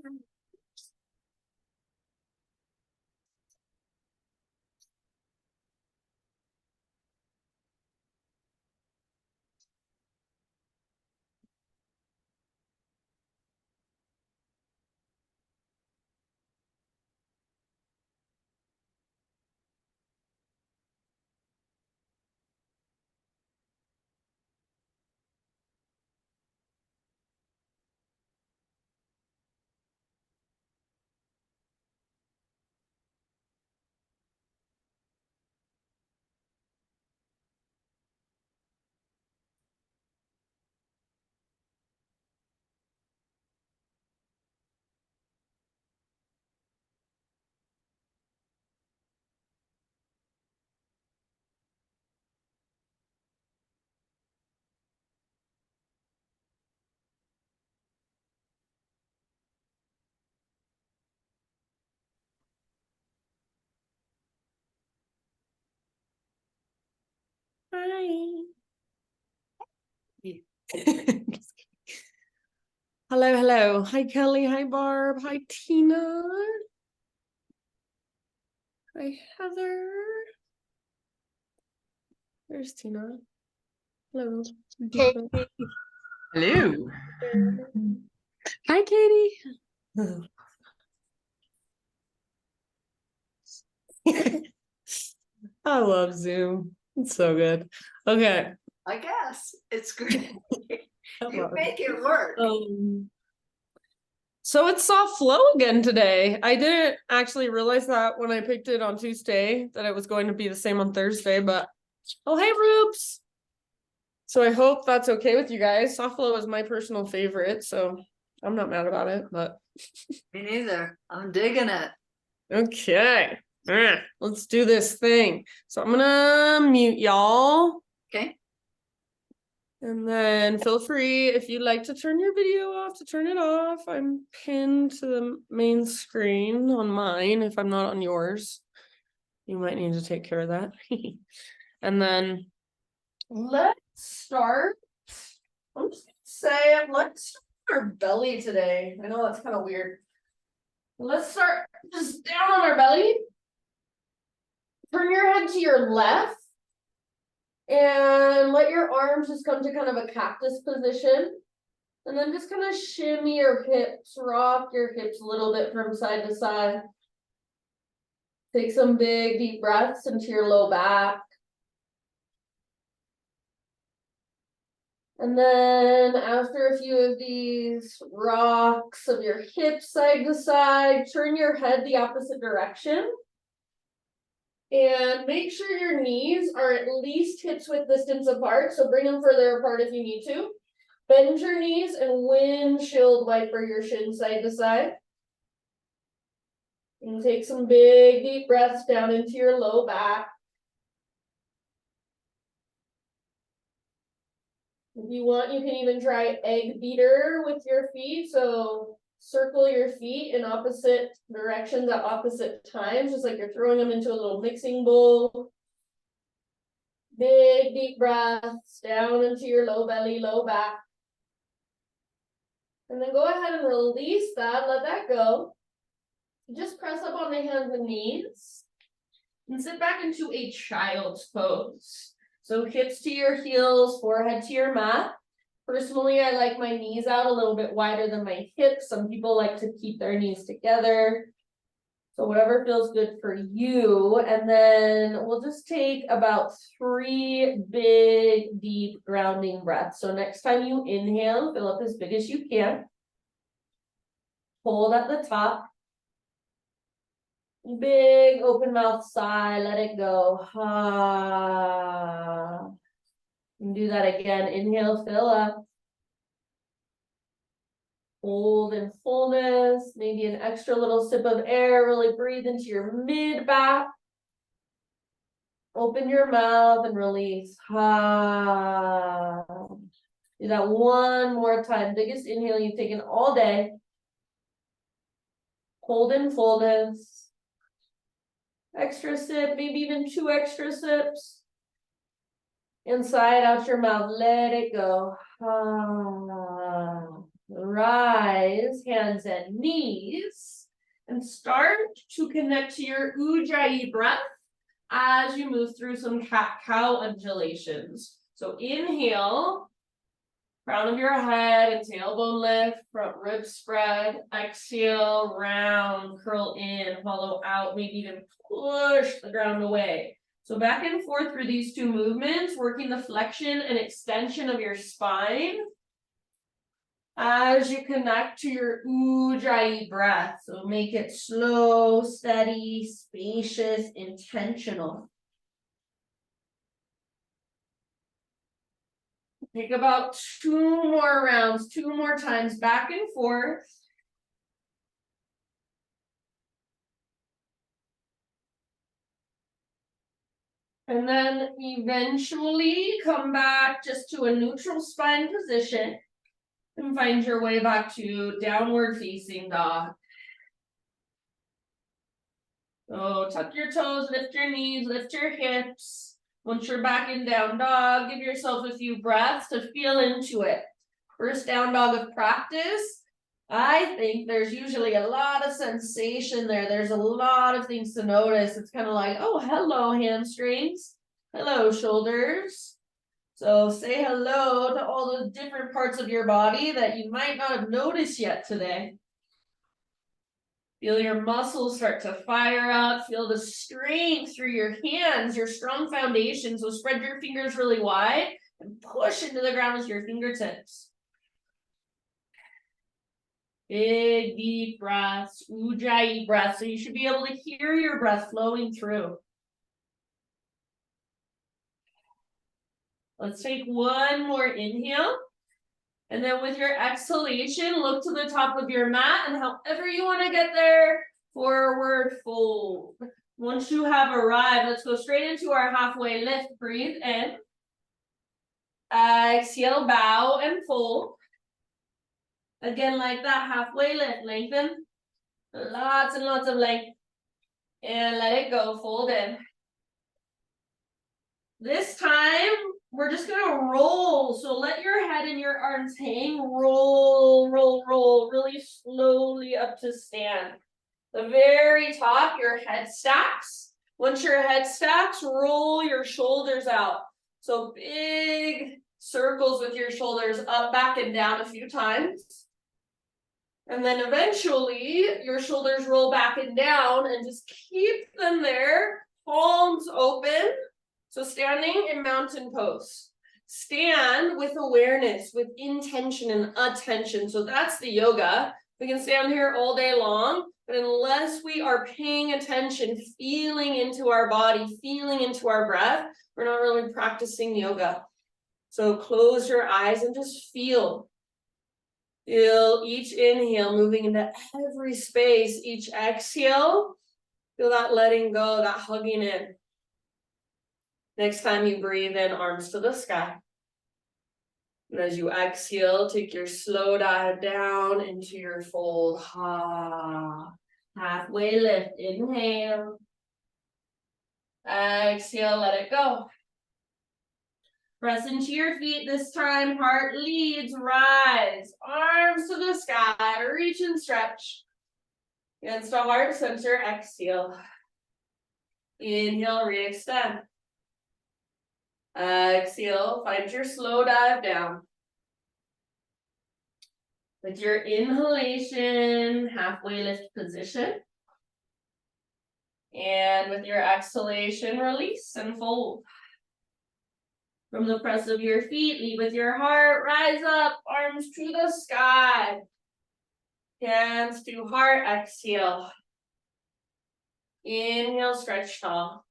Hi. Hello, hello. Hi, Kelly. Hi, Barb. Hi, Tina. Hi, Heather. There's Tina. Hello. Katie. Hello. Hi, Katie. I love Zoom. It's so good. Okay. I guess it's good. I You love it. make it work. So it's soft flow again today. I didn't actually realize that when I picked it on Tuesday that it was going to be the same on Thursday, but oh, hey, Roops. So I hope that's okay with you guys. Soft flow is my personal favorite, so I'm not mad about it, but Me neither. I'm digging it. okay. Let's do this thing. So I'm gonna mute y'all. Okay. And then feel free, if you'd like to turn your video off, to turn it off. I'm pinned to the main screen on mine. If I'm not on yours, you might need to take care of that. And then let's start. I'm just gonna say, let's start with our belly today. I know that's kind of weird. Let's start just down on our belly. Turn your head to your left. And let your arms just come to kind of a cactus position. And then just kind of shimmy your hips, rock your hips a little bit from side to side. Take some big deep breaths into your low back. And then after a few of these rocks of your hips side to side, turn your head the opposite direction. And make sure your knees are at least hips width distance apart. So bring them further apart if you need to. Bend your knees and windshield wiper your shins side to side. And take some big deep breaths down into your low back. If you want, you can even try egg beater with your feet. So circle your feet in opposite directions at opposite times, just like you're throwing them into a little mixing bowl. Big deep breaths down into your low belly, low back. And then go ahead and release that, let that go. Just press up on the hands and knees. And sit back into a child's pose. So hips to your heels, forehead to your mat. Personally, I like my knees out a little bit wider than my hips. Some people like to keep their knees together. So whatever feels good for you. And then we'll just take about 3 big, deep grounding breaths. So next time you inhale, fill up as big as you can. Hold at the top. Big open mouth sigh, let it go. And do that again. Inhale, fill up. Hold in fullness. Maybe an extra little sip of air. Really breathe into your mid back. Open your mouth and release. Do that one more time. Biggest inhale you've taken all day. Hold in fullness. Extra sip, maybe even 2 extra sips. Inside out your mouth, let it go. rise, hands and knees, and start to connect to your Ujjayi breath as you move through some cat-cow undulations. So inhale, crown of your head and tailbone lift, front rib spread. Exhale, round, curl in, hollow out, maybe even push the ground away. So back and forth through these two movements, working the flexion and extension of your spine as you connect to your Ujjayi breath. So make it slow, steady, spacious, intentional. Take about 2 more rounds, 2 more times back and forth. And then eventually come back just to a neutral spine position and find your way back to downward facing dog. So tuck your toes, lift your knees, lift your hips. Once you're back in down dog, give yourself a few breaths to feel into it. First down dog of practice. I think there's usually a lot of sensation there. There's a lot of things to notice. It's kind of like, oh, hello, hamstrings. Hello, shoulders. So say hello to all the different parts of your body that you might not have noticed yet today. Feel your muscles start to fire up. Feel the strength through your hands, your strong foundation. So spread your fingers really wide and push into the ground with your fingertips. Big, deep breaths, Ujjayi breath. So you should be able to hear your breath flowing through. Let's take one more inhale. And then with your exhalation, look to the top of your mat and however you want to get there, forward fold. Once you have arrived, let's go straight into our halfway lift. Breathe in. Exhale, bow and fold. Again, like that, halfway lift, lengthen. Lots and lots of length. And let it go, fold in. This time, we're just gonna roll. So let your head and your arms hang, roll, roll, roll, really slowly up to stand. The very top, your head stacks. Once your head stacks, roll your shoulders out. So big circles with your shoulders up, back, and down a few times. And then eventually, your shoulders roll back and down and just keep them there, palms open. So standing in mountain pose. Stand with awareness, with intention and attention. So that's the yoga. We can stand here all day long, but unless we are paying attention, feeling into our body, feeling into our breath, we're not really practicing yoga. So close your eyes and just feel. Feel each inhale moving into every space. Each exhale, feel that letting go, that hugging in. Next time you breathe in, arms to the sky. And as you exhale, take your slow dive down into your fold. Ha. Halfway lift. Inhale. Exhale, let it go. Press into your feet this time. Heart leads, rise. Arms to the sky. Reach and stretch. Against a heart center. Exhale. Inhale, re-extend. Exhale, find your slow dive down. With your inhalation, halfway lift position. And with your exhalation, release and fold. From the press of your feet, lead with your heart, rise up, arms to the sky. Hands to heart, exhale. Inhale, stretch tall.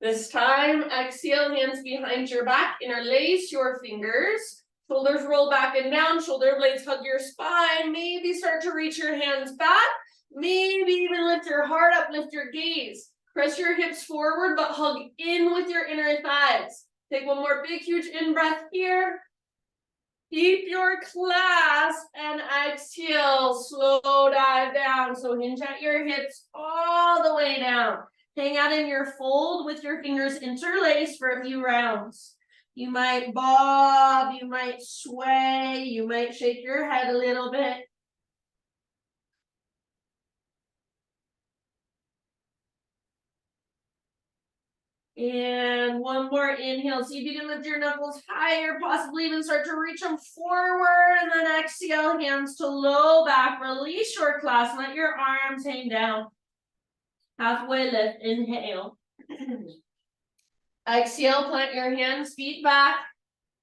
This time, exhale, hands behind your back, interlace your fingers, shoulders roll back and down, shoulder blades hug your spine, maybe start to reach your hands back, maybe even lift your heart up, lift your gaze. Press your hips forward, but hug in with your inner thighs. Take one more big, huge in-breath here. Keep your clasp and exhale, slow dive down. So hinge at your hips all the way down. Hang out in your fold with your fingers interlaced for a few rounds. You might bob, you might sway, you might shake your head a little bit. And one more inhale. See if you can lift your knuckles higher, possibly even start to reach them forward. And then exhale, hands to low back. Release your class. Let your arms hang down. Halfway lift. Inhale. Exhale, plant your hands, feet back.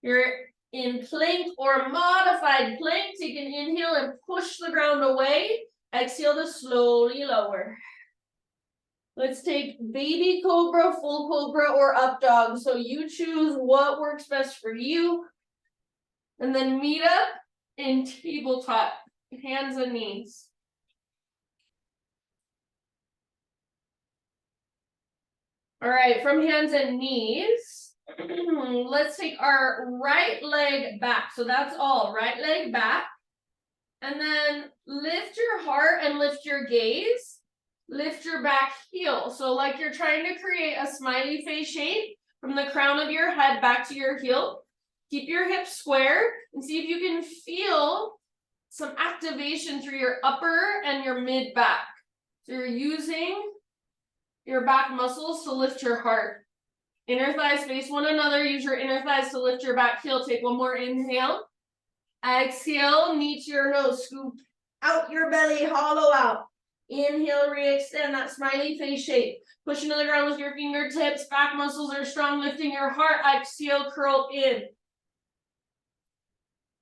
You're in plank or modified plank. Take an inhale and push the ground away. Exhale to slowly lower. Let's take baby cobra, full cobra, or up dog. So you choose what works best for you. And then meet up in tabletop, hands and knees. All right, from hands and knees, let's take our right leg back. So that's all, right leg back. And then lift your heart and lift your gaze. Lift your back heel. So like you're trying to create a smiley face shape from the crown of your head back to your heel. Keep your hips square and see if you can feel some activation through your upper and your mid back. So you're using your back muscles to lift your heart. Inner thighs face one another. Use your inner thighs to lift your back heel. Take one more inhale. Exhale, knee to your nose. Scoop out your belly, hollow out. Inhale, re-extend that smiley face shape. Push into the ground with your fingertips. Back muscles are strong, lifting your heart. Exhale, curl in.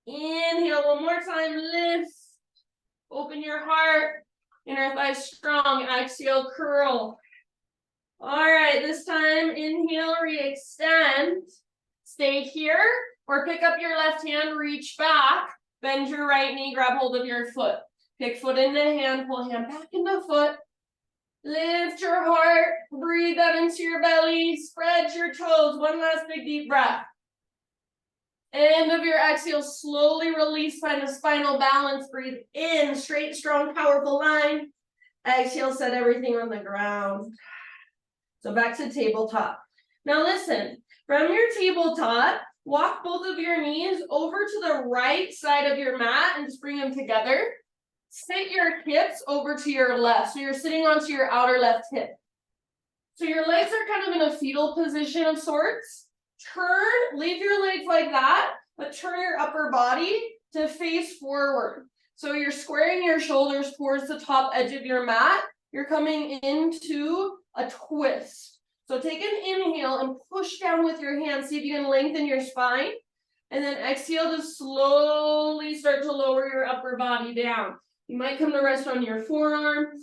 Inhale, one more time, lift. Open your heart. Inner thighs strong. Exhale, curl. All right, this time, inhale, re-extend. Stay here, or pick up your left hand, reach back. Bend your right knee, grab hold of your foot. Pick foot into hand, pull hand back into foot. Lift your heart, breathe out into your belly, spread your toes. One last big deep breath. End of your exhale, slowly release, find a spinal balance. Breathe in, straight, strong, powerful line. Exhale, set everything on the ground. So back to tabletop. Now listen, from your tabletop, walk both of your knees over to the right side of your mat and just bring them together. Sit your hips over to your left. So you're sitting onto your outer left hip. So your legs are kind of in a fetal position of sorts. Turn, leave your legs like that, but turn your upper body to face forward. So you're squaring your shoulders towards the top edge of your mat. You're coming into a twist. So take an inhale and push down with your hands. See if you can lengthen your spine. And then exhale to slowly start to lower your upper body down. You might come to rest on your forearms.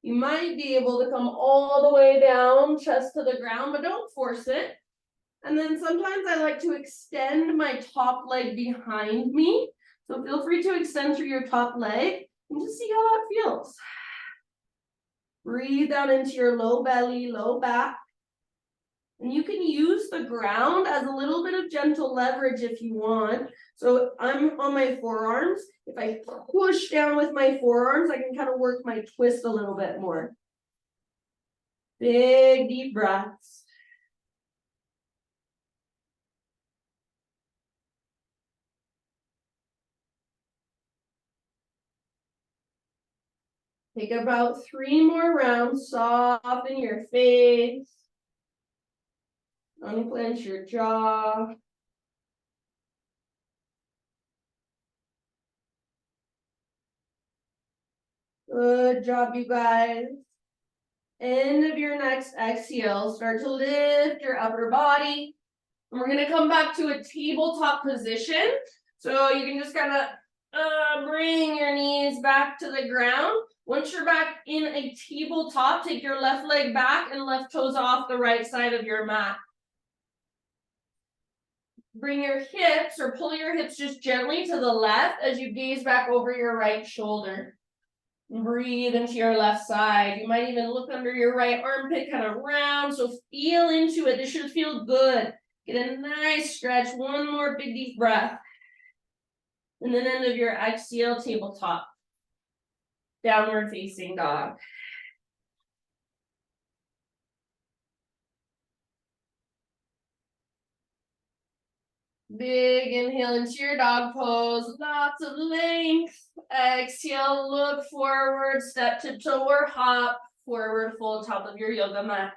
You might be able to come all the way down, chest to the ground, but don't force it. And then sometimes I like to extend my top leg behind me. So feel free to extend through your top leg and just see how that feels. Breathe down into your low belly, low back. And you can use the ground as a little bit of gentle leverage if you want. So I'm on my forearms. If I push down with my forearms, I can kind of work my twist a little bit more. Big, deep breaths. Take about 3 more rounds. Soften your face. Unclench your jaw. Good job, you guys. End of your next exhale. Start to lift your upper body. And we're going to come back to a tabletop position. So you can just kind of bring your knees back to the ground. Once you're back in a tabletop, take your left leg back and left toes off the right side of your mat. Bring your hips or pull your hips just gently to the left as you gaze back over your right shoulder. Breathe into your left side. You might even look under your right armpit, kind of round. So feel into it. This should feel good. Get a nice stretch. One more big deep breath. And then end of your exhale, tabletop. Downward facing dog. Big inhale into your dog pose, lots of length. Exhale, look forward, step to toe or hop, forward fold top of your yoga mat.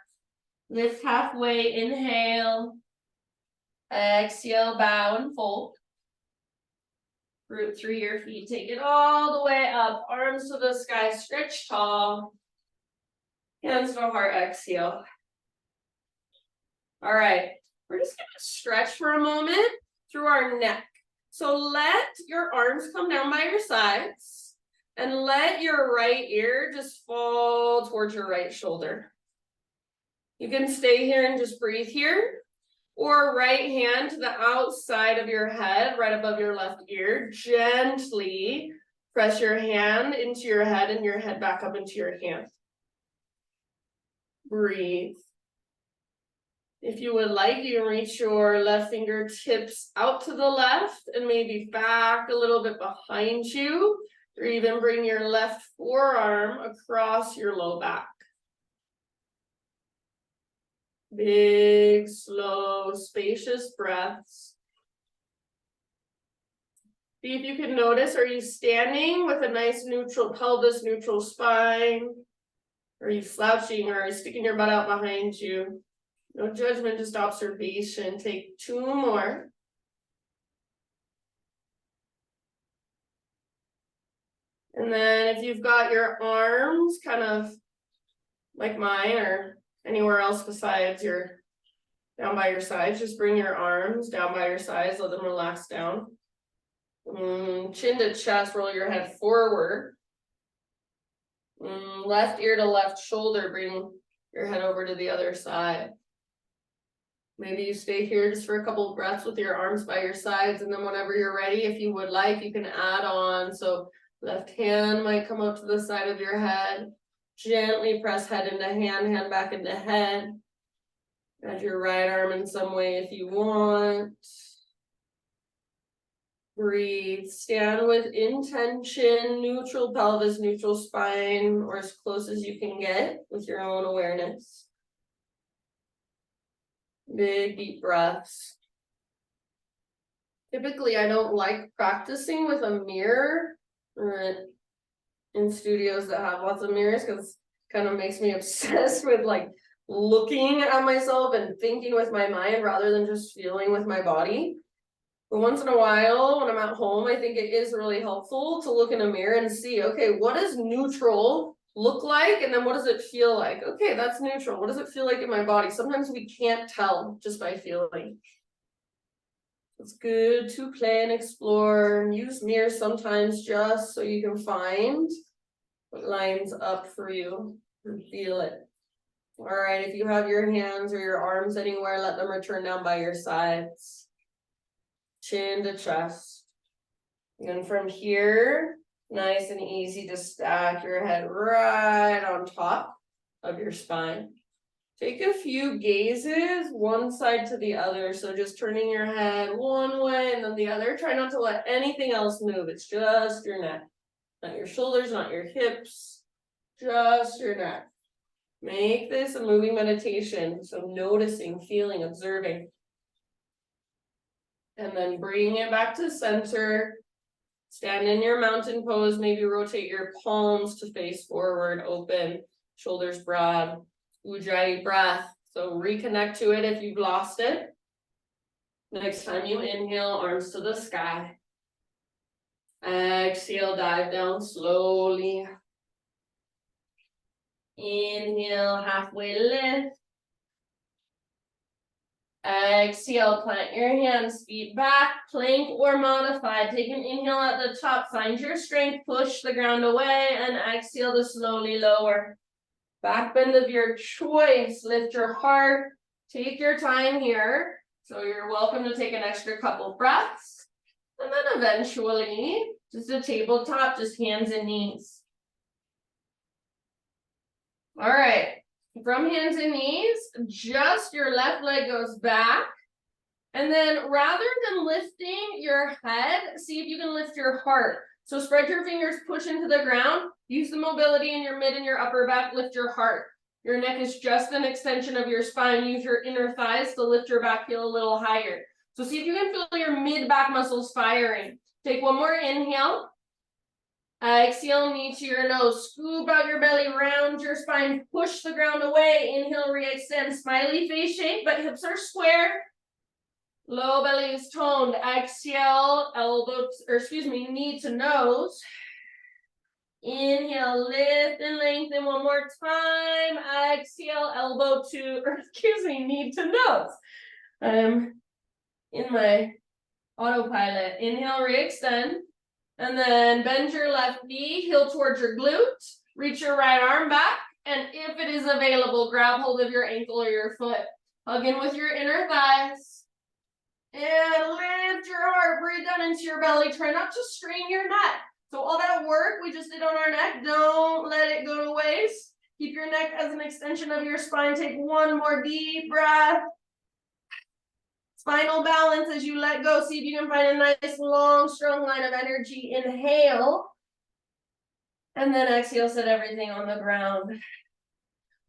Lift halfway, inhale. Exhale, bow and fold. Root through your feet, take it all the way up, arms to the sky, stretch tall. Hands to heart, exhale. All right, we're just gonna stretch for a moment through our neck. So let your arms come down by your sides and let your right ear just fall towards your right shoulder. You can stay here and just breathe here, or right hand to the outside of your head, right above your left ear. Gently press your hand into your head and your head back up into your hand. Breathe. If you would like, you can reach your left fingertips out to the left and maybe back a little bit behind you, or even bring your left forearm across your low back. Big, slow, spacious breaths. See if you can notice, are you standing with a nice neutral pelvis, neutral spine? Are you slouching, or are you sticking your butt out behind you? No judgment, just observation. Take 2 more. And then if you've got your arms kind of like mine or anywhere else besides your down by your sides, just bring your arms down by your sides, let them relax down. Chin to chest, roll your head forward. Left ear to left shoulder, bring your head over to the other side. Maybe you stay here just for a couple of breaths with your arms by your sides, and then whenever you're ready, if you would like, you can add on. So left hand might come up to the side of your head. Gently press head into hand, hand back into head. Add your right arm in some way if you want. Breathe, stand with intention, neutral pelvis, neutral spine, or as close as you can get with your own awareness. Big, deep breaths. Typically, I don't like practicing with a mirror or in studios that have lots of mirrors, because it kind of makes me obsessed with like looking at myself and thinking with my mind rather than just feeling with my body. But once in a while, when I'm at home, I think it is really helpful to look in a mirror and see, okay, what does neutral look like? And then what does it feel like? Okay, that's neutral. What does it feel like in my body? Sometimes we can't tell just by feeling. It's good to play and explore and use mirrors sometimes just so you can find what lines up for you and feel it. All right, if you have your hands or your arms anywhere, let them return down by your sides. Chin to chest. And from here, nice and easy to stack your head right on top of your spine. Take a few gazes, one side to the other. So just turning your head one way and then the other. Try not to let anything else move. It's just your neck. Not your shoulders, not your hips. Just your neck. Make this a moving meditation. So noticing, feeling, observing. And then bring it back to center. Stand in your mountain pose. Maybe rotate your palms to face forward, open, shoulders broad. Ujjayi breath. So reconnect to it if you've lost it. Next time you inhale, arms to the sky. Exhale, dive down slowly. Inhale, halfway lift. Exhale, plant your hands, feet back, plank or modified. Take an inhale at the top, find your strength, push the ground away, and exhale to slowly lower. Back bend of your choice, lift your heart, take your time here. So you're welcome to take an extra couple breaths. And then eventually, just a tabletop, just hands and knees. All right, from hands and knees, just your left leg goes back. And then rather than lifting your head, see if you can lift your heart. So spread your fingers, push into the ground, use the mobility in your mid and your upper back, lift your heart. Your neck is just an extension of your spine. Use your inner thighs to lift your back heel a little higher. So see if you can feel your mid back muscles firing. Take one more inhale. Exhale, knee to your nose. Scoop out your belly, round your spine, push the ground away. Inhale, re-extend, smiley face shape, but hips are square. Low belly is toned. Exhale, knee to nose. Inhale, lift and lengthen one more time. Exhale, knee to nose. I'm in my autopilot. Inhale, re-extend. And then bend your left knee, heel towards your glute. Reach your right arm back. And if it is available, grab hold of your ankle or your foot. Hug in with your inner thighs. And lift your heart, breathe down into your belly. Try not to strain your neck. So all that work we just did on our neck, don't let it go to waste. Keep your neck as an extension of your spine. Take one more deep breath. Spinal balance as you let go. See if you can find a nice, long, strong line of energy. Inhale. And then exhale, set everything on the ground.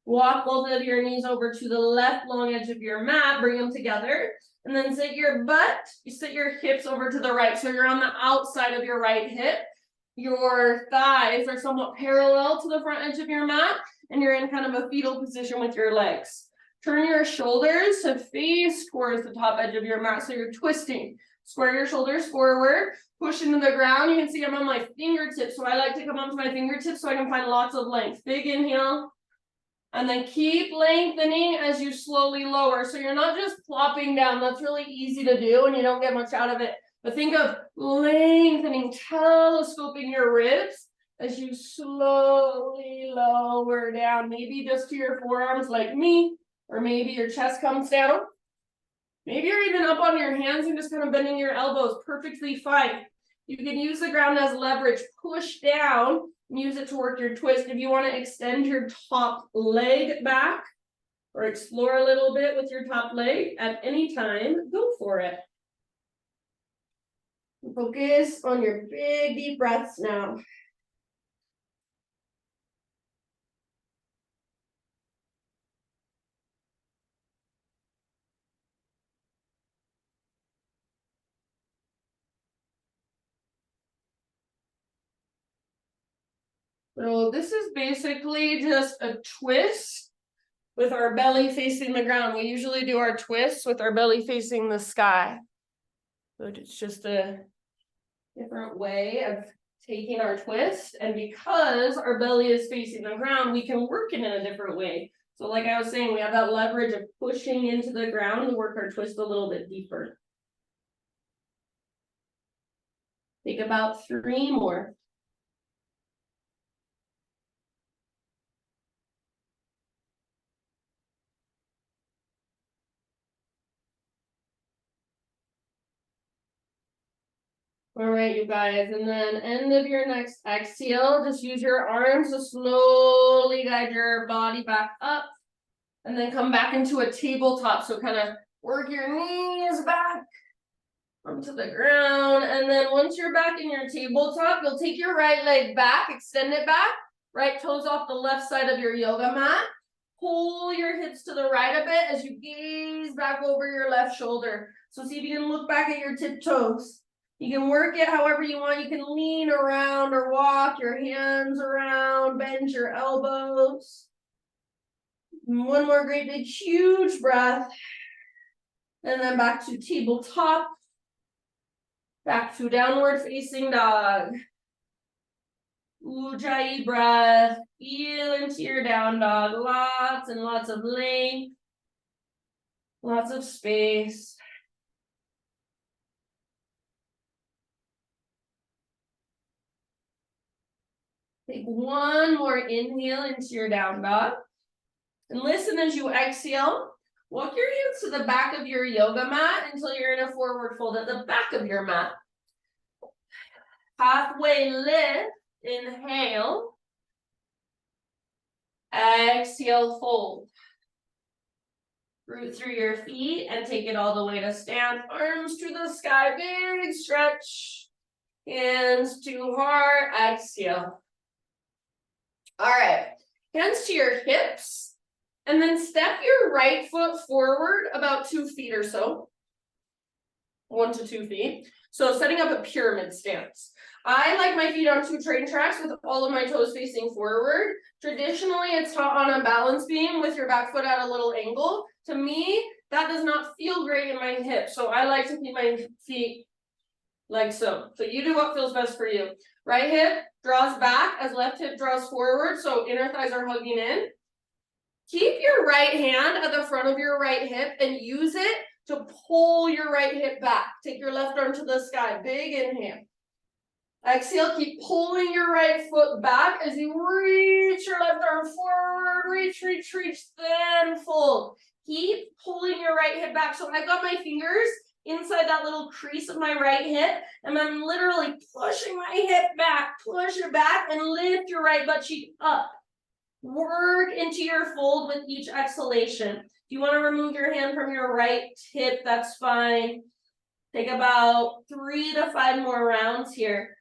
Walk both of your knees over to the left long edge of your mat. Bring them together. And then sit your hips over to the right. So you're on the outside of your right hip. Your thighs are somewhat parallel to the front edge of your mat. And you're in kind of a fetal position with your legs. Turn your shoulders to face towards the top edge of your mat. So you're twisting. Square your shoulders forward. Push into the ground. You can see I'm on my fingertips. So I like to come onto my fingertips so I can find lots of length. Big inhale. And then keep lengthening as you slowly lower. So you're not just plopping down. That's really easy to do and you don't get much out of it. But think of lengthening, telescoping your ribs as you slowly lower down. Maybe just to your forearms like me. Or maybe your chest comes down. Maybe you're even up on your hands and just kind of bending your elbows. Perfectly fine. You can use the ground as leverage. Push down and use it to work your twist. If you want to extend your top leg back or explore a little bit with your top leg at any time, go for it. Focus on your big deep breaths now. So this is basically just a twist with our belly facing the ground. We usually do our twists with our belly facing the sky. So it's just a different way of taking our twist. And because our belly is facing the ground, we can work it in a different way. So like I was saying, we have that leverage of pushing into the ground to work our twist a little bit deeper. Take about 3 more. All right, you guys, and then end of your next exhale, just use your arms to slowly guide your body back up and then come back into a tabletop. So kind of work your knees back onto the ground. And then once you're back in your tabletop, you'll take your right leg back, extend it back, right toes off the left side of your yoga mat. Pull your hips to the right a bit as you gaze back over your left shoulder. So see if you can look back at your tiptoes. You can work it however you want. You can lean around or walk your hands around, bend your elbows. One more great big huge breath. And then back to tabletop. Back to downward facing dog. Ujjayi breath. Feel into your down dog. Lots and lots of length. Lots of space. Take one more inhale into your down dog. And listen as you exhale. Walk your hands to the back of your yoga mat until you're in a forward fold at the back of your mat. Halfway lift. Inhale. Exhale, fold. Root through your feet and take it all the way to stand. Arms to the sky, big stretch. Hands to heart, exhale. All right, hands to your hips, and then step your right foot forward about 2 feet or so. 1 to 2 feet. So setting up a pyramid stance. I like my feet on 2 train tracks with all of my toes facing forward. Traditionally, it's taught on a balance beam with your back foot at a little angle. To me, that does not feel great in my hips. So I like to keep my feet like so. So you do what feels best for you. Right hip draws back as left hip draws forward. So inner thighs are hugging in. Keep your right hand at the front of your right hip and use it to pull your right hip back. Take your left arm to the sky. Big inhale. Exhale, keep pulling your right foot back as you reach your left arm forward. Reach, reach, reach, then fold. Keep pulling your right hip back. So I've got my fingers inside that little crease of my right hip, and I'm literally pushing my hip back. Push it back and lift your right butt cheek up. Work into your fold with each exhalation. If you want to remove your hand from your right hip, that's fine. Take about 3 to 5 more rounds here.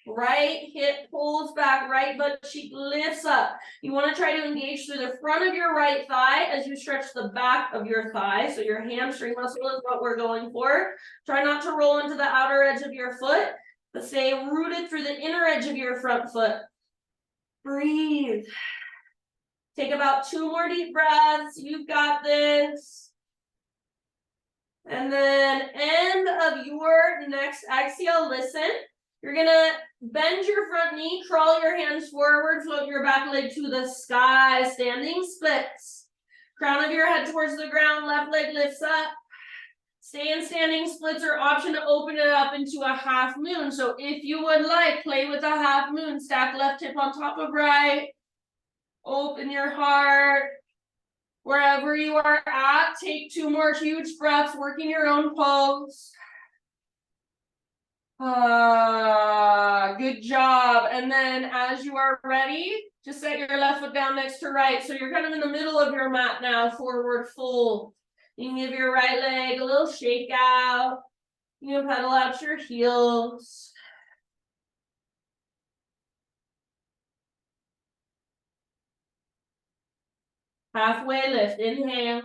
Right hip pulls back, right butt cheek lifts up. You want to try to engage through the front of your right thigh as you stretch the back of your thigh. So your hamstring muscle is what we're going for. Try not to roll into the outer edge of your foot, but stay rooted through the inner edge of your front foot. Breathe. Take about 2 more deep breaths. You've got this. And then end of your next exhale, listen. You're gonna bend your front knee, crawl your hands forward, float your back leg to the sky, standing splits. Crown of your head towards the ground, left leg lifts up. Stay in standing splits or option to open it up into a half moon. So if you would like, play with a half moon, stack left hip on top of right. Open your heart. Wherever you are at, take 2 more huge breaths, working your own pose. Good job. And then as you are ready, just set your left foot down next to right. So you're kind of in the middle of your mat now, forward fold. You can give your right leg a little shake out. You can pedal out your heels. Halfway lift, inhale.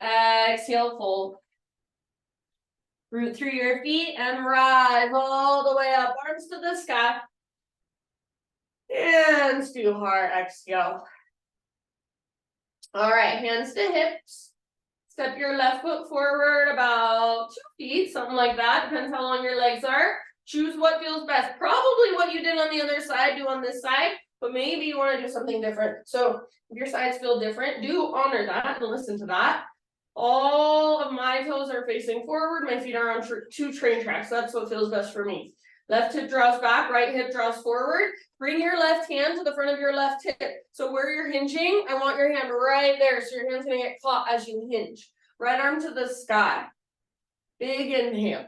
Exhale, fold. Root through your feet and rise all the way up, arms to the sky. Hands to heart, exhale. All right, hands to hips. Step your left foot forward about 2 feet, something like that. Depends how long your legs are. Choose what feels best. Probably what you did on the other side, do on this side, but maybe you want to do something different. So if your sides feel different, do honor that and listen to that. All of my toes are facing forward. My feet are on 2 train tracks. That's what feels best for me. Left hip draws back, right hip draws forward. Bring your left hand to the front of your left hip. So where you're hinging, I want your hand right there. So your hand's gonna get caught as you hinge. Right arm to the sky. Big inhale.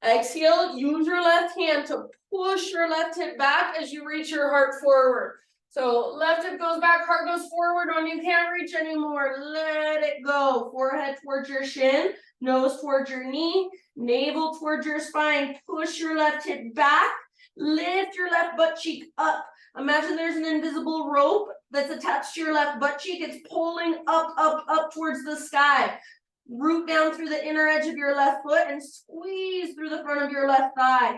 Exhale, use your left hand to push your left hip back as you reach your heart forward. So left hip goes back, heart goes forward. When you can't reach anymore, let it go. Forehead towards your shin, nose towards your knee, navel towards your spine. Push your left hip back, lift your left butt cheek up. Imagine there's an invisible rope that's attached to your left butt cheek. It's pulling up, up, up towards the sky. Root down through the inner edge of your left foot and squeeze through the front of your left thigh.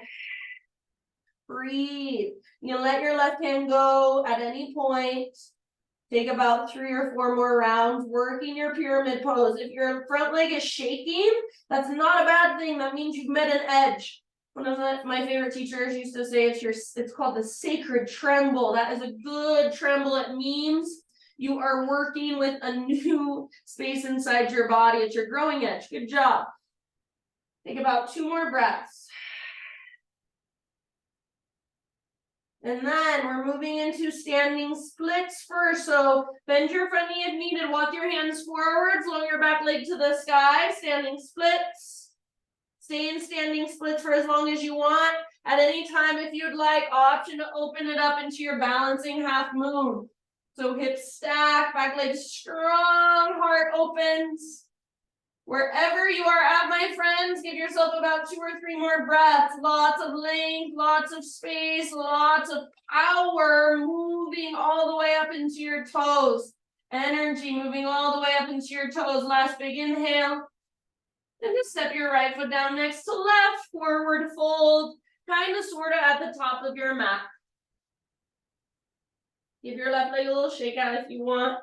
Breathe. You let your left hand go at any point. Take about 3 or 4 more rounds, working your pyramid pose. If your front leg is shaking, that's not a bad thing. That means you've met an edge. One of my favorite teachers used to say it's called the sacred tremble. That is a good tremble. It means you are working with a new space inside your body. It's your growing edge. Good job. Take about 2 more breaths. And then we're moving into standing splits first. So bend your front knee if needed. Walk your hands forward. Float your back leg to the sky. Standing splits. Stay in standing splits for as long as you want. At any time, if you'd like, option to open it up into your balancing half moon. So hips stack, back leg strong, heart opens. Wherever you are at, my friends, give yourself about 2 or 3 more breaths. Lots of length, lots of space, lots of power moving all the way up into your toes. Energy moving all the way up into your toes. Last big inhale. And just step your right foot down next to left, forward fold, kind of sort of at the top of your mat. Give your left leg a little shake out if you want.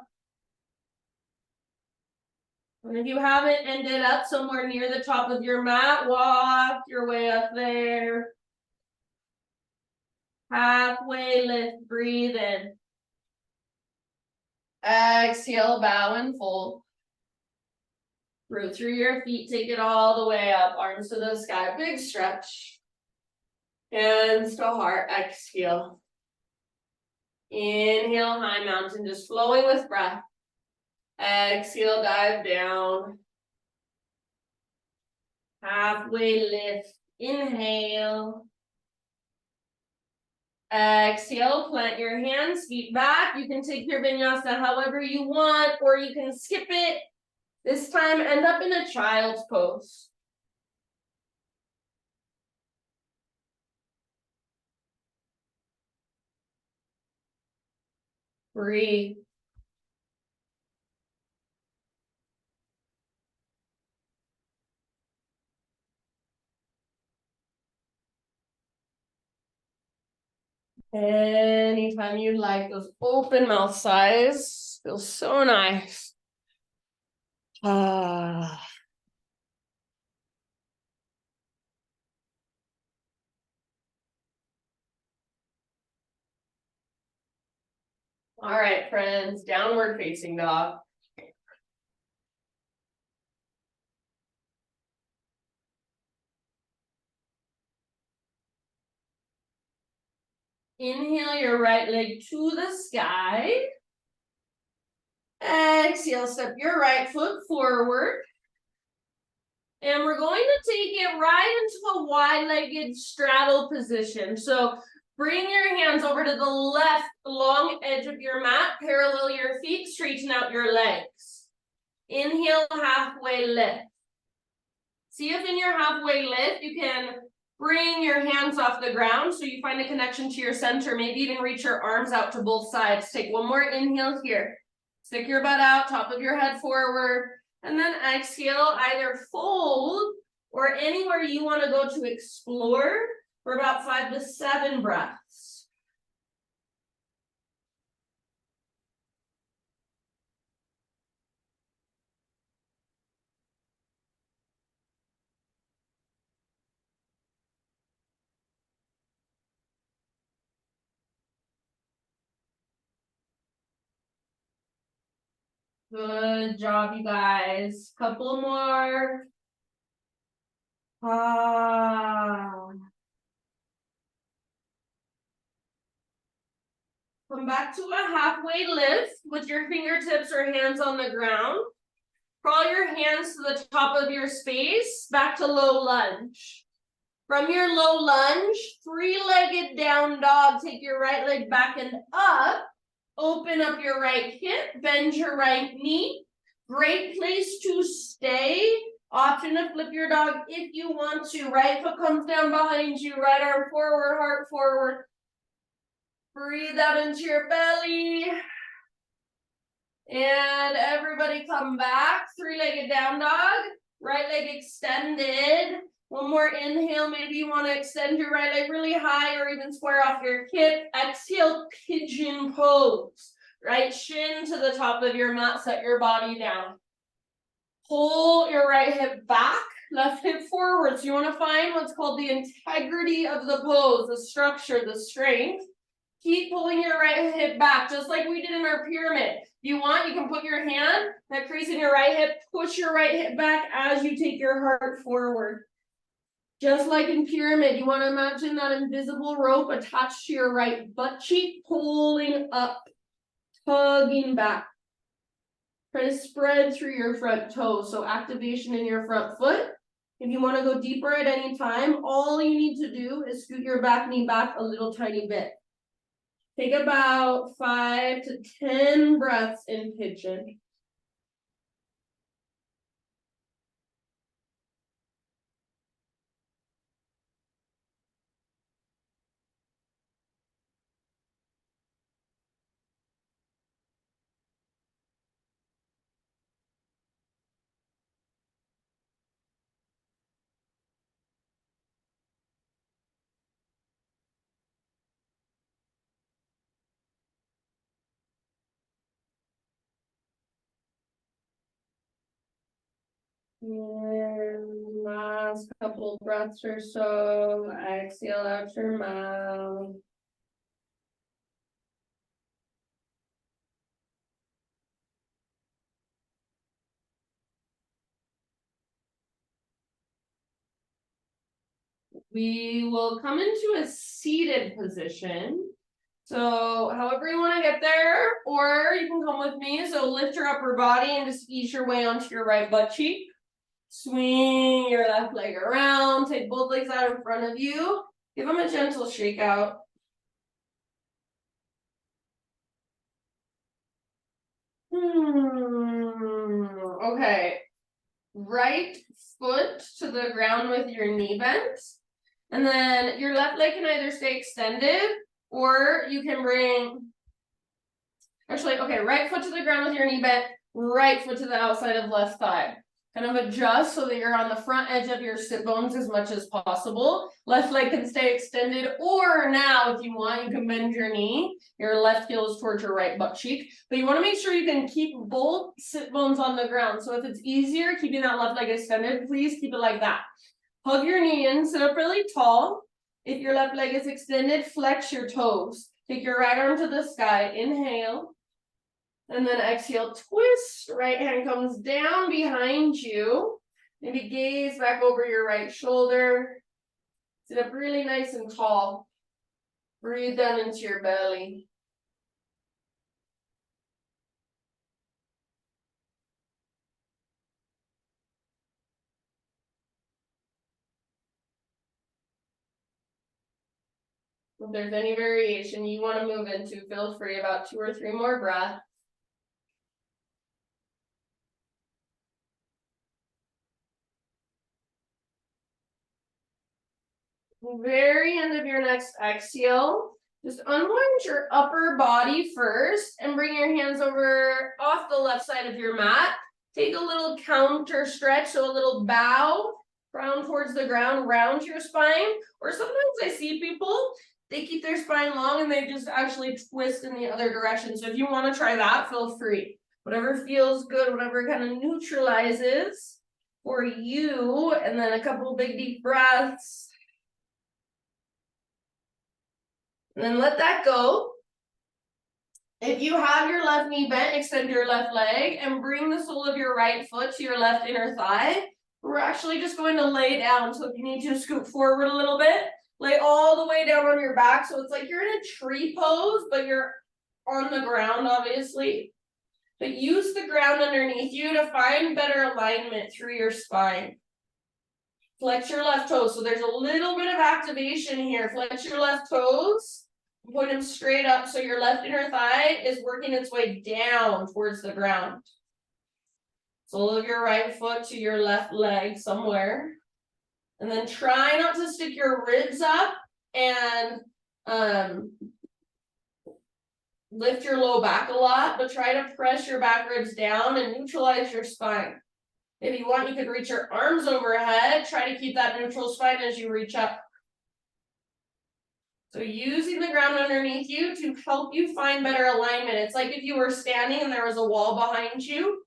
And if you haven't ended up somewhere near the top of your mat, walk your way up there. Halfway lift, breathe in. Exhale, bow and fold. Root through your feet, take it all the way up, arms to the sky, big stretch. Hands to heart, exhale. Inhale, high mountain, just flowing with breath. Exhale, dive down. Halfway lift, inhale. Exhale, plant your hands, feet back. You can take your vinyasa however you want, or you can skip it. This time, end up in a child's pose. Breathe. Anytime you like, those open mouth sighs feels so nice. Ah. All right, friends, downward facing dog. Inhale your right leg to the sky. Exhale, step your right foot forward. And we're going to take it right into a wide-legged straddle position. So bring your hands over to the left long edge of your mat, parallel your feet, straighten out your legs. Inhale, halfway lift. See if in your halfway lift, you can bring your hands off the ground so you find a connection to your center, maybe even reach your arms out to both sides. Take one more inhale here. Stick your butt out, top of your head forward. And then exhale, either fold or anywhere you want to go to explore for about 5 to 7 breaths. Good job, you guys. Couple more. Come back to a halfway lift with your fingertips or hands on the ground. Crawl your hands to the top of your space, back to low lunge. From your low lunge, three-legged down dog, take your right leg back and up. Open up your right hip, bend your right knee. Great place to stay. Option to flip your dog if you want to. Right foot comes down behind you, right arm forward, heart forward. Breathe out into your belly. And everybody come back. Three-legged down dog. Right leg extended. One more inhale. Maybe you want to extend your right leg really high or even square off your hip. Exhale, pigeon pose. Right shin to the top of your mat. Set your body down. Pull your right hip back. Left hip forward. So you want to find what's called the integrity of the pose, the structure, the strength. Keep pulling your right hip back, just like we did in our pyramid. If you want, you can put your hand, that crease in your right hip, push your right hip back as you take your heart forward. Just like in pyramid, you want to imagine that invisible rope attached to your right butt cheek, pulling up, tugging back. Try to spread through your front toes, so activation in your front foot. If you want to go deeper at any time, all you need to do is scoot your back knee back a little tiny bit. Take about 5 to 10 breaths in pigeon. And last couple breaths or so, exhale out your mouth. We will come into a seated position. So however you want to get there, or you can come with me. So lift your upper body and just ease your way onto your right butt cheek. Swing your left leg around, take both legs out in front of you. Give them a gentle shake out. Okay. Right foot to the ground with your knee bent. And then your left leg can either stay extended or you can bring, actually, okay, right foot to the ground with your knee bent, right foot to the outside of left thigh. Kind of adjust so that you're on the front edge of your sit bones as much as possible. Left leg can stay extended, or now, if you want, you can bend your knee. Your left heel is towards your right butt cheek. But you want to make sure you can keep both sit bones on the ground. So if it's easier keeping that left leg extended, please keep it like that. Hug your knee in, sit up really tall. If your left leg is extended, flex your toes. Take your right arm to the sky, inhale. And then exhale, twist, right hand comes down behind you. Maybe gaze back over your right shoulder. Sit up really nice and tall. Breathe down into your belly. If there's any variation you want to move into, feel free. About 2 or 3 more breaths. Very end of your next exhale, just unwind your upper body first and bring your hands over off the left side of your mat. Take a little counter stretch, so a little bow, round towards the ground, round your spine. Or sometimes I see people, they keep their spine long and they just actually twist in the other direction. So if you want to try that, feel free. Whatever feels good, whatever kind of neutralizes for you. And then a couple big deep breaths. And then let that go. If you have your left knee bent, extend your left leg and bring the sole of your right foot to your left inner thigh. We're actually just going to lay down. So if you need to scoot forward a little bit, lay all the way down on your back. So it's like you're in a tree pose, but you're on the ground, obviously. But use the ground underneath you to find better alignment through your spine. Flex your left toes. So there's a little bit of activation here. Flex your left toes. Point them straight up so your left inner thigh is working its way down towards the ground. Sole of your right foot to your left leg somewhere. And then try not to stick your ribs up and lift your low back a lot, but try to press your back ribs down and neutralize your spine. If you want, you could reach your arms overhead. Try to keep that neutral spine as you reach up. So using the ground underneath you to help you find better alignment. It's like if you were standing and there was a wall behind you,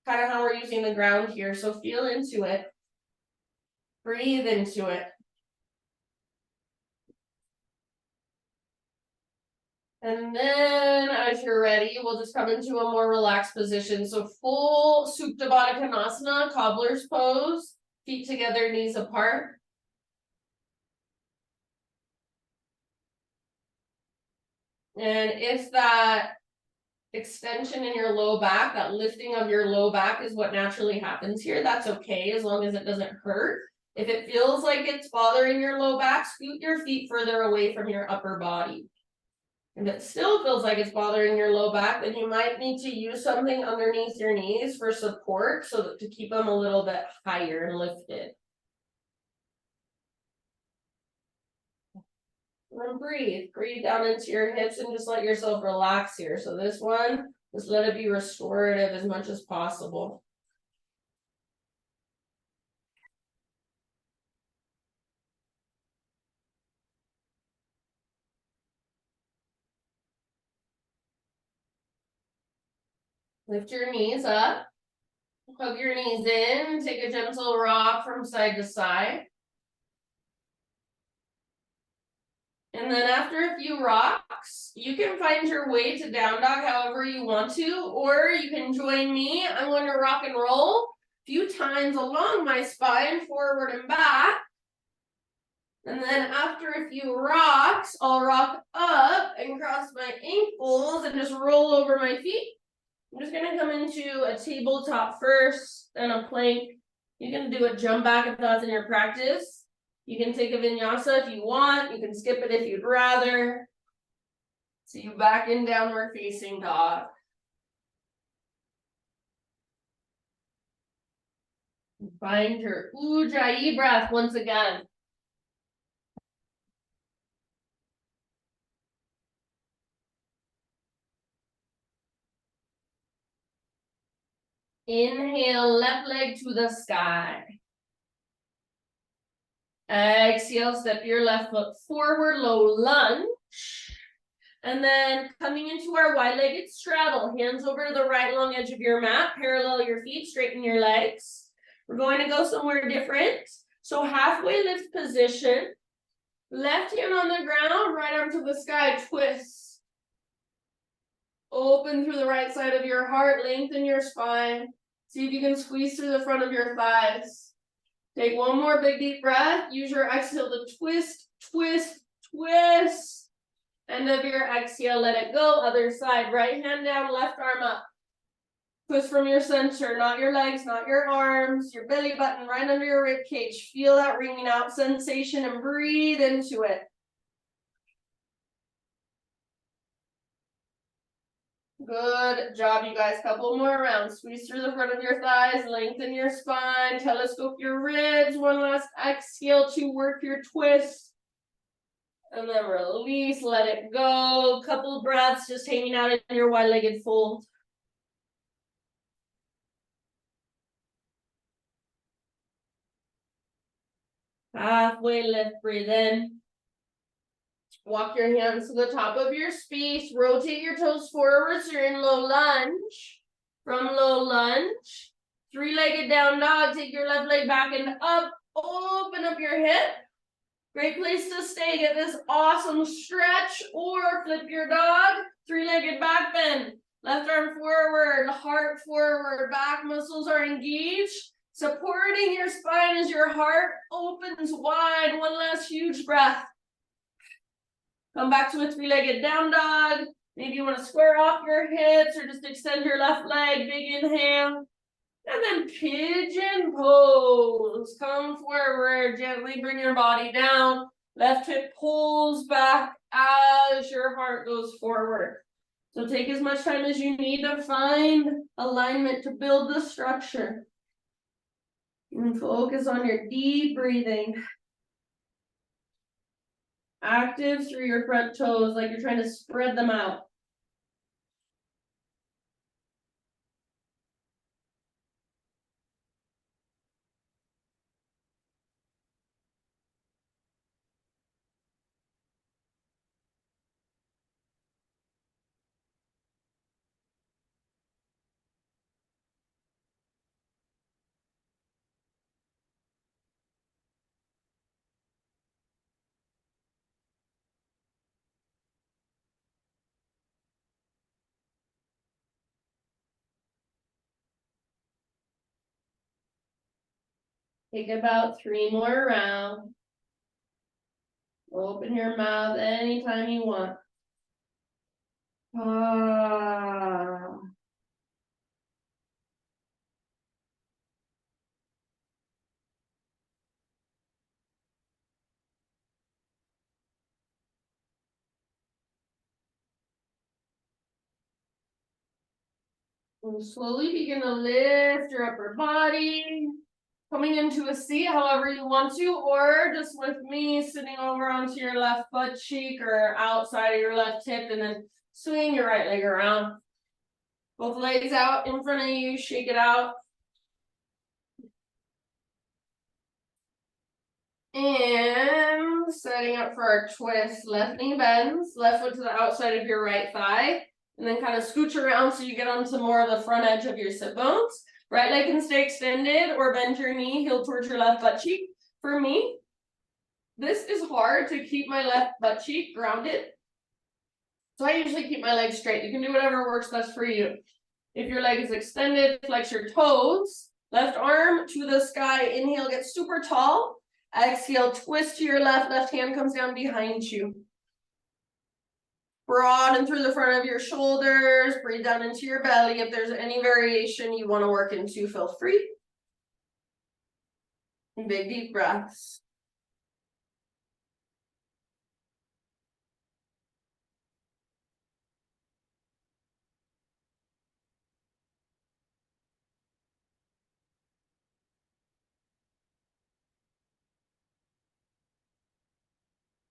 kind of how we're using the ground here. So feel into it. Breathe into it. And then as you're ready, we'll just come into a more relaxed position. So full Supta Baddha Konasana, cobbler's pose, feet together, knees apart. And if that extension in your low back, that lifting of your low back is what naturally happens here, that's okay as long as it doesn't hurt. If it feels like it's bothering your low back, scoot your feet further away from your upper body. If it still feels like it's bothering your low back, then you might need to use something underneath your knees for support so that to keep them a little bit higher and lifted. And then breathe. Breathe down into your hips and just let yourself relax here. So this one, just let it be restorative as much as possible. Lift your knees up. Hug your knees in, take a gentle rock from side to side. And then after a few rocks, you can find your way to down dog however you want to, or you can join me. I'm going to rock and roll a few times along my spine, forward and back. And then after a few rocks, I'll rock up and cross my ankles and just roll over my feet. I'm just gonna come into a tabletop first, then a plank. You can do a jump back if that's in your practice. You can take a vinyasa if you want. You can skip it if you'd rather. So you back in downward facing dog. Find your Ujjayi breath once again. Inhale, left leg to the sky. Exhale, step your left foot forward, low lunge. And then coming into our wide-legged straddle, hands over to the right long edge of your mat, parallel your feet, straighten your legs. We're going to go somewhere different. So halfway lift position, left hand on the ground, right arm to the sky, twist. Open through the right side of your heart, lengthen your spine. See if you can squeeze through the front of your thighs. Take one more big deep breath. Use your exhale to twist, twist, twist. End of your exhale, let it go. Other side, right hand down, left arm up. Twist from your center, not your legs, not your arms, your belly button right under your rib cage. Feel that ringing out sensation and breathe into it. Good job, you guys. Couple more rounds. Squeeze through the front of your thighs, lengthen your spine, telescope your ribs. One last exhale to work your twist. And then release, let it go. Couple breaths just hanging out in your wide-legged fold. Halfway lift, breathe in. Walk your hands to the top of your space. Rotate your toes forward so you're in low lunge. From low lunge, three-legged down dog. Take your left leg back and up. Open up your hip. Great place to stay. Get this awesome stretch or flip your dog. Three-legged back bend. Left arm forward, heart forward. Back muscles are engaged. Supporting your spine as your heart opens wide. One last huge breath. Come back to a three-legged down dog. Maybe you want to square off your hips or just extend your left leg. Big inhale. And then pigeon pose. Come forward. Gently bring your body down. Left hip pulls back as your heart goes forward. So take as much time as you need to find alignment to build the structure. And focus on your deep breathing. Active through your front toes, like you're trying to spread them out. Take about 3 more rounds. Open your mouth anytime you want. Ah. And slowly begin to lift your upper body. Coming into a seat however you want to, or just with me sitting over onto your left butt cheek or outside of your left hip, and then swing your right leg around. Both legs out in front of you, shake it out. And setting up for our twist. Left knee bends, left foot to the outside of your right thigh, and then kind of scooch around so you get onto more of the front edge of your sit bones. Right leg can stay extended or bend your knee, heel towards your left butt cheek. For me, this is hard to keep my left butt cheek grounded. So I usually keep my legs straight. You can do whatever works best for you. If your leg is extended, flex your toes. Left arm to the sky. Inhale, get super tall. Exhale, twist to your left. Left hand comes down behind you. Broaden through the front of your shoulders. Breathe down into your belly. If there's any variation you want to work into, feel free. And big deep breaths.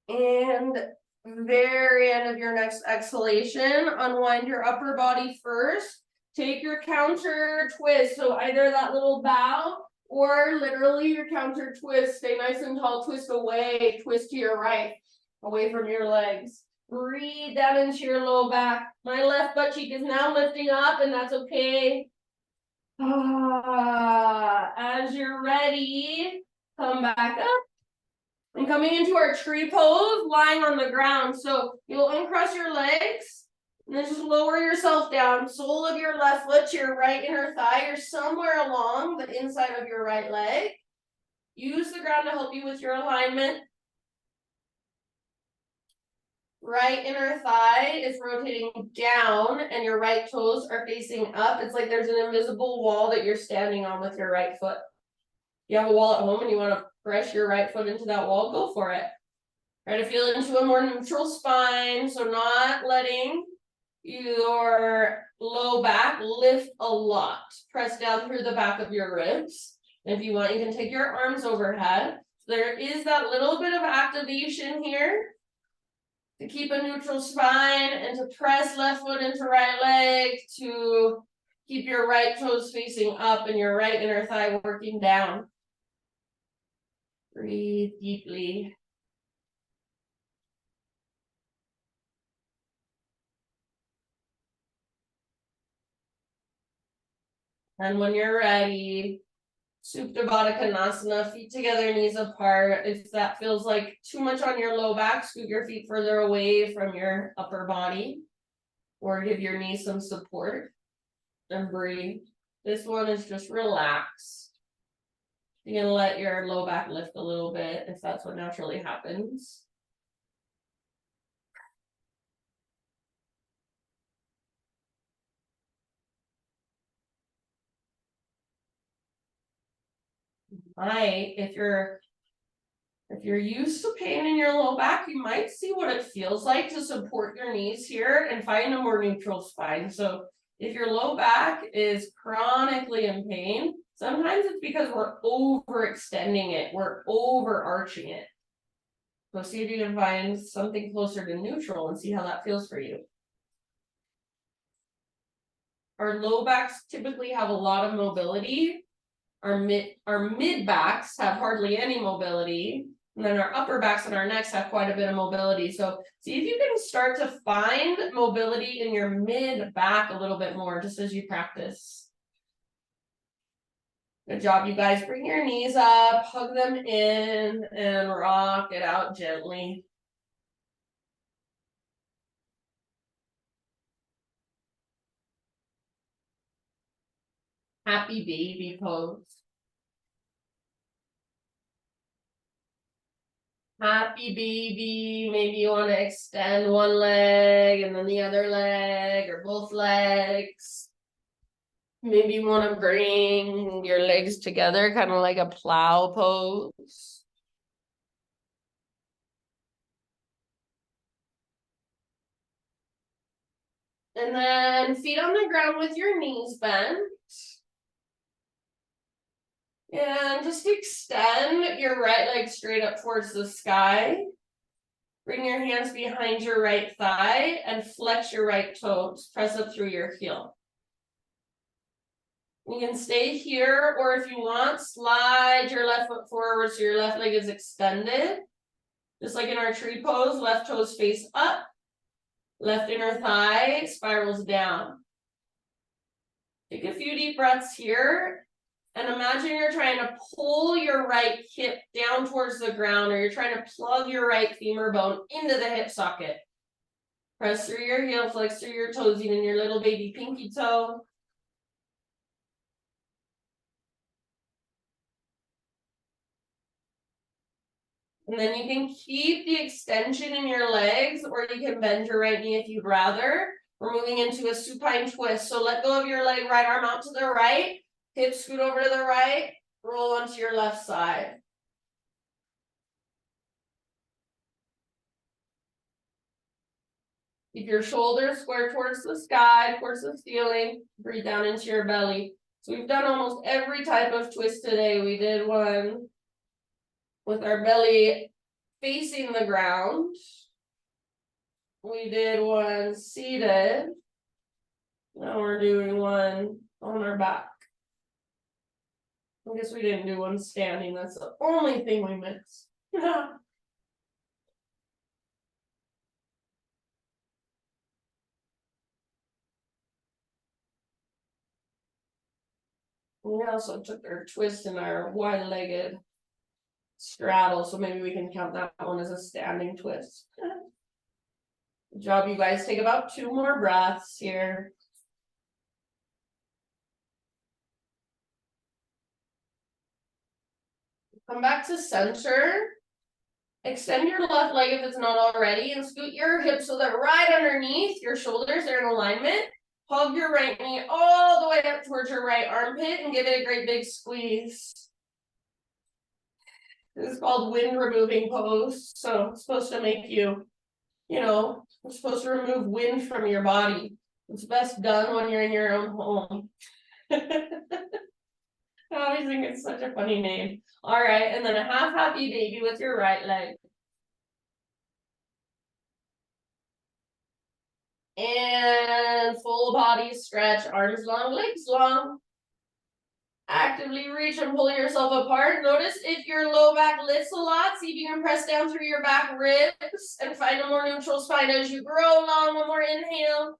And very end of your next exhalation, unwind your upper body first. Take your counter twist. So either that little bow or literally your counter twist. Stay nice and tall, twist away, twist to your right, away from your legs. Breathe down into your low back. My left butt cheek is now lifting up, and that's okay. As you're ready, come back up. And coming into our tree pose, lying on the ground. So you'll uncross your legs and then just lower yourself down. Sole of your left foot to your right inner thigh or somewhere along the inside of your right leg. Use the ground to help you with your alignment. Right inner thigh is rotating down and your right toes are facing up. It's like there's an invisible wall that you're standing on with your right foot. You have a wall at home and you want to press your right foot into that wall, go for it. Try to feel into a more neutral spine, so not letting your low back lift a lot. Press down through the back of your ribs. And if you want, you can take your arms overhead. There is that little bit of activation here to keep a neutral spine and to press left foot into right leg to keep your right toes facing up and your right inner thigh working down. Breathe deeply. And when you're ready, Supta Baddha Konasana, feet together, knees apart. If that feels like too much on your low back, scoot your feet further away from your upper body or give your knees some support and breathe. This one is just relax. You're gonna let your low back lift a little bit if that's what naturally happens. If you're used to pain in your low back, you might see what it feels like to support your knees here and find a more neutral spine. So if your low back is chronically in pain, sometimes it's because we're overextending it, we're overarching it. So see if you can find something closer to neutral and see how that feels for you. Our low backs typically have a lot of mobility. Our mid backs have hardly any mobility. And then our upper backs and our necks have quite a bit of mobility. So see if you can start to find mobility in your mid back a little bit more just as you practice. Good job, you guys. Bring your knees up, hug them in, and rock it out gently. Happy baby pose. Happy baby. Maybe you want to extend one leg and then the other leg or both legs. Maybe you want to bring your legs together, kind of like a plow pose. And then feet on the ground with your knees bent. And just extend your right leg straight up towards the sky. Bring your hands behind your right thigh and flex your right toes. Press up through your heel. You can stay here, or if you want, slide your left foot forward so your left leg is extended. Just like in our tree pose, left toes face up. Left inner thigh spirals down. Take a few deep breaths here. And imagine you're trying to pull your right hip down towards the ground, or you're trying to plug your right femur bone into the hip socket. Press through your heel, flex through your toes, even your little baby pinky toe. And then you can keep the extension in your legs, or you can bend your right knee if you'd rather. We're moving into a supine twist. So let go of your leg, right arm out to the right, hip scoot over to the right, roll onto your left side. Keep your shoulders square towards the sky, towards the ceiling. Breathe down into your belly. So we've done almost every type of twist today. We did one with our belly facing the ground. We did one seated. Now we're doing one on our back. I guess we didn't do one standing. That's the only thing we missed. We also took our twist in our wide-legged straddle, so maybe we can count that one as a standing twist. Good job, you guys. Take about 2 more breaths here. Come back to center. Extend your left leg if it's not already, and scoot your hips so that right underneath your shoulders are in alignment. Hug your right knee all the way up towards your right armpit and give it a great big squeeze. This is called wind removing pose. So it's supposed to make you, it's supposed to remove wind from your body. It's best done when you're in your own home. I always think it's such a funny name. All right, and then a half happy baby with your right leg. And full body stretch, arms long, legs long. Actively reach and pull yourself apart. Notice if your low back lifts a lot, see if you can press down through your back ribs and find a more neutral spine as you grow long. One more inhale.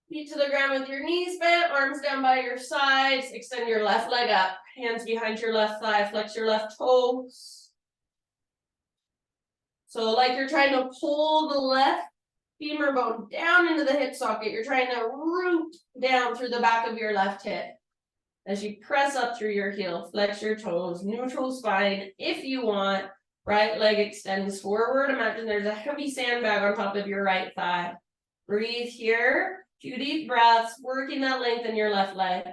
Feet to the ground with your knees bent, arms down by your sides. Extend your left leg up, hands behind your left thigh, flex your left toes. So like you're trying to pull the left femur bone down into the hip socket. You're trying to root down through the back of your left hip. As you press up through your heel, flex your toes, neutral spine if you want. Right leg extends forward. Imagine there's a heavy sandbag on top of your right thigh. Breathe here. Few deep breaths, working that length in your left leg.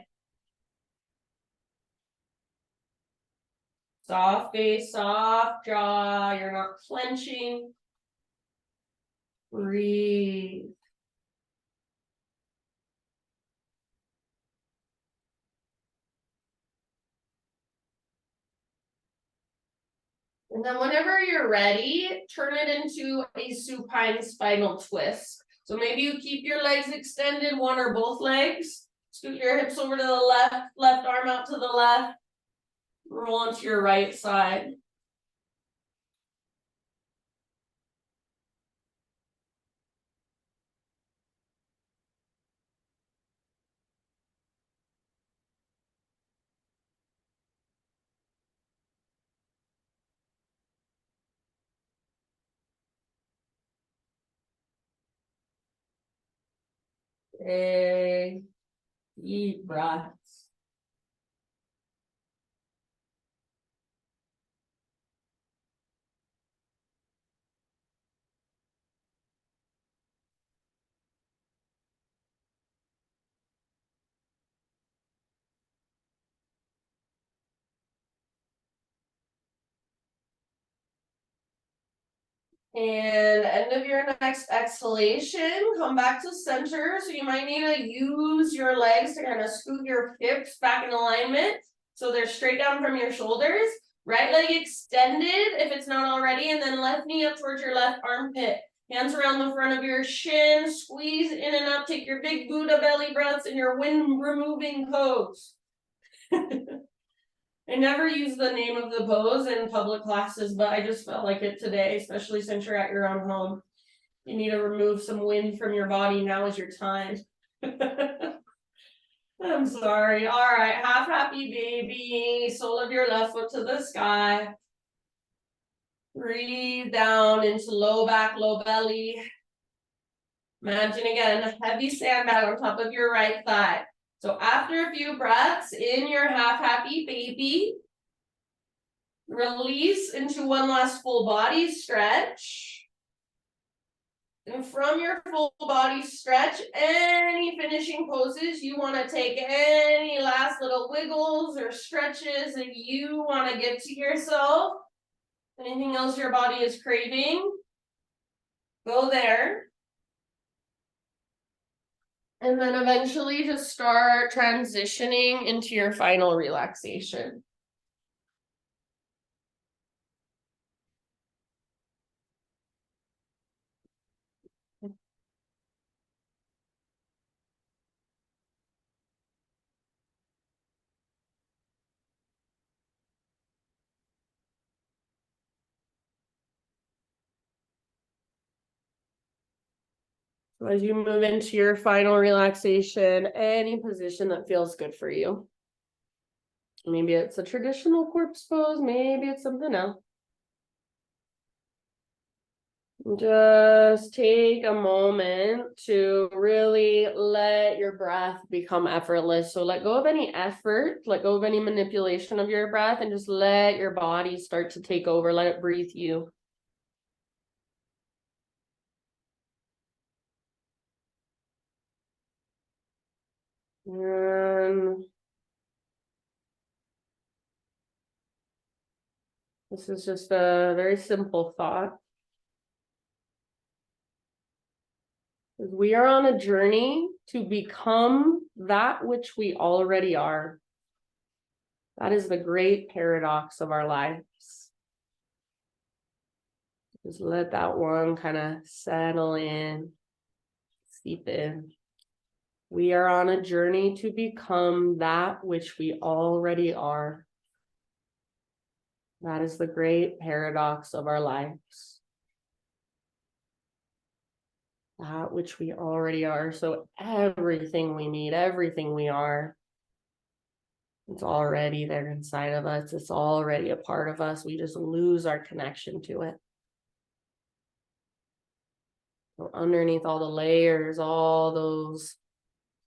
Soft face, soft jaw. You're not clenching. Breathe. And then whenever you're ready, turn it into a supine spinal twist. So maybe you keep your legs extended, one or both legs. Scoot your hips over to the left arm out to the left. Roll onto your right side. Big, deep breaths. And end of your next exhalation, come back to center. So you might need to use your legs to kind of scoot your hips back in alignment. So they're straight down from your shoulders. Right leg extended if it's not already, and then left knee up towards your left armpit. Hands around the front of your shin, squeeze in and up, take your big Buddha belly breaths in your wind removing pose. I never use the name of the pose in public classes, but I just felt like it today, especially since you're at your own home. You need to remove some wind from your body. Now is your time. I'm sorry. All right, half happy baby, sole of your left foot to the sky. Breathe down into low back, low belly. Imagine again, a heavy sandbag on top of your right thigh. So after a few breaths in your half happy baby, release into one last full body stretch. And from your full body stretch, any finishing poses you want to take, any last little wiggles or stretches that you want to give to yourself, anything else your body is craving, go there. And then eventually just start transitioning into your final relaxation. So as you move into your final relaxation, any position that feels good for you. Maybe it's a traditional corpse pose, maybe it's something else. Just take a moment to really let your breath become effortless. So let go of any effort, let go of any manipulation of your breath, and just let your body start to take over. Let it breathe you. And this is just a very simple thought. We are on a journey to become that which we already are. That is the great paradox of our lives. Just let that one kind of settle in, seep in. We are on a journey to become that which we already are. That is the great paradox of our lives. That which we already are. So everything we need, everything we are, it's already there inside of us. It's already a part of us. We just lose our connection to it. So underneath all the layers, all those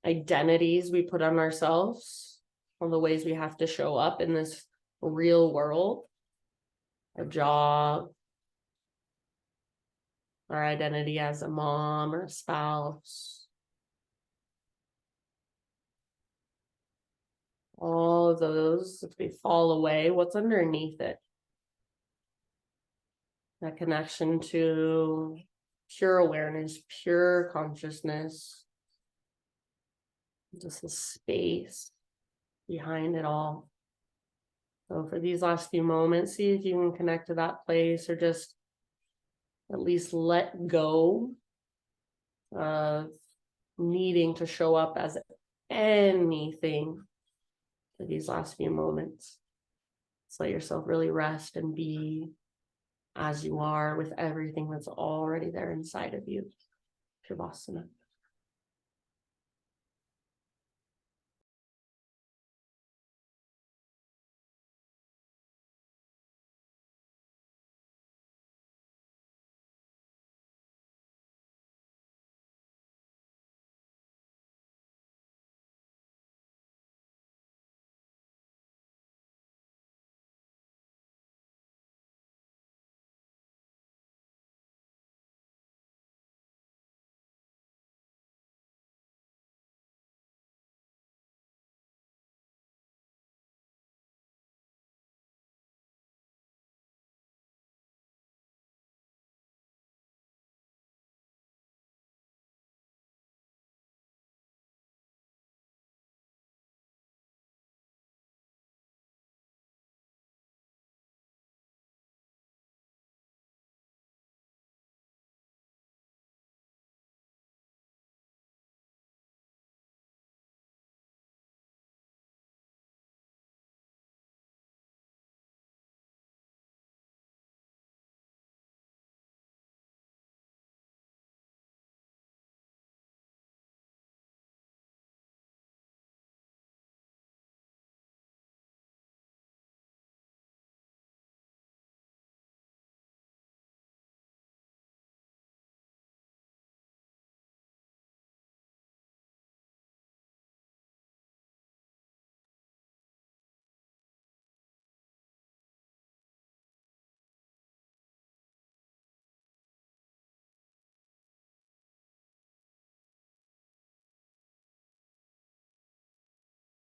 identities we put on ourselves, all the ways we have to show up in this real world, our job, our identity as a mom or a spouse, all of those, if they fall away, what's underneath it? That connection to pure awareness, pure consciousness, just the space behind it all. So for these last few moments, see if you can connect to that place or just at least let go of needing to show up as anything for these last few moments. Just let yourself really rest and be as you are with everything that's already there inside of you. Shavasana.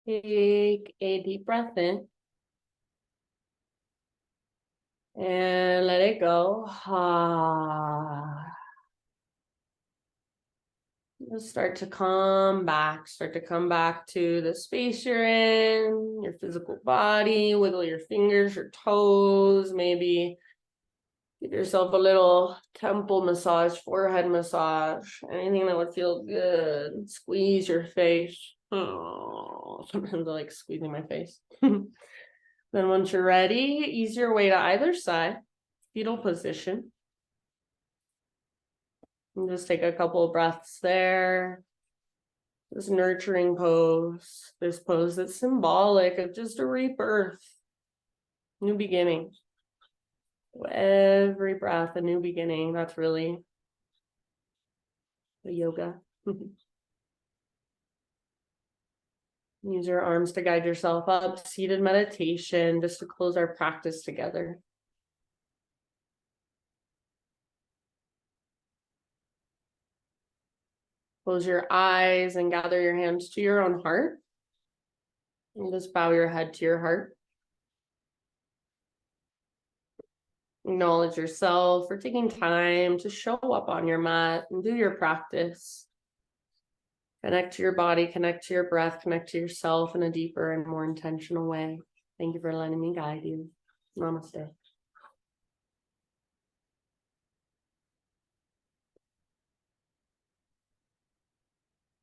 Take a deep breath in. And let it go. Just start to come back. Start to come back to the space you're in, your physical body. Wiggle your fingers, your toes. Maybe give yourself a little temple massage, forehead massage, anything that would feel good. Squeeze your face. Oh, sometimes I like squeezing my face. Then once you're ready, ease your way to either side, fetal position. And just take a couple of breaths there. This nurturing pose, this pose that's symbolic of just a rebirth, new beginning. Every breath, a new beginning. That's really the yoga. Use your arms to guide yourself up, seated meditation, just to close our practice together. Close your eyes and gather your hands to your own heart. And just bow your head to your heart. Acknowledge yourself for taking time to show up on your mat and do your practice. Connect to your body, connect to your breath, connect to yourself in a deeper and more intentional way. Thank you for letting me guide you. Namaste.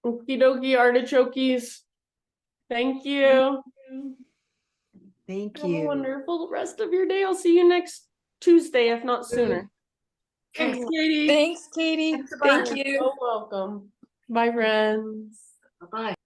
Okie dokie artichokes. Thank you. Thank Have a wonderful rest of your day. I'll see you next Tuesday, if not sooner. Thanks, Katie. Thanks, Katie. Thank You're so welcome. Bye, friends. Bye.